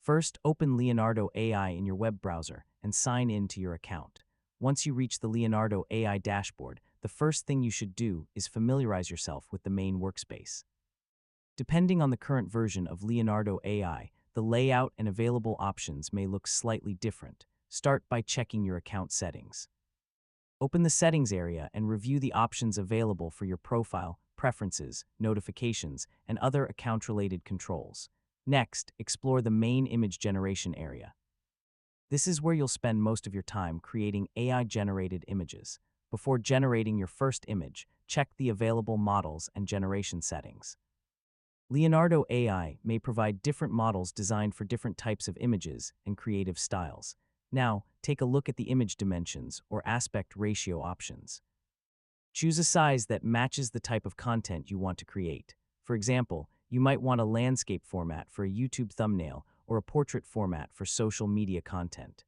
First, open Leonardo AI in your web browser and sign in to your account. Once you reach the Leonardo AI dashboard, the first thing you should do is familiarize yourself with the main workspace. Depending on the current version of Leonardo AI, the layout and available options may look slightly different. Start by checking your account settings. Open the settings area and review the options available for your profile, preferences, notifications, and other account-related controls. Next, explore the main image generation area. This is where you'll spend most of your time creating AI-generated images. Before generating your first image, check the available models and generation settings. Leonardo AI may provide different models designed for different types of images and creative styles. Now, take a look at the image dimensions or aspect ratio options. Choose a size that matches the type of content you want to create. For example, you might want a landscape format for a YouTube thumbnail or a portrait format for social media content.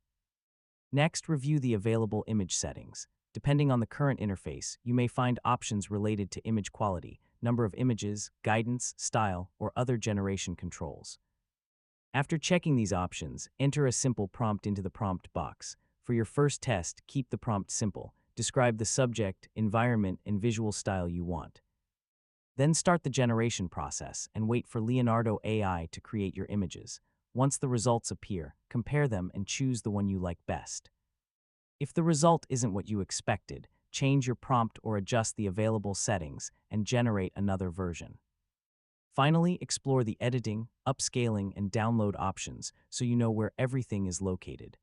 Next, review the available image settings. Depending on the current interface, you may find options related to image quality, number of images, guidance, style, or other generation controls. After checking these options, enter a simple prompt into the prompt box. For your first test, keep the prompt simple. Describe the subject, environment, and visual style you want. Then start the generation process and wait for Leonardo AI to create your images. Once the results appear, compare them and choose the one you like best. If the result isn't what you expected, change your prompt or adjust the available settings and generate another version. Finally, explore the editing, upscaling, and download options so you know where everything is located.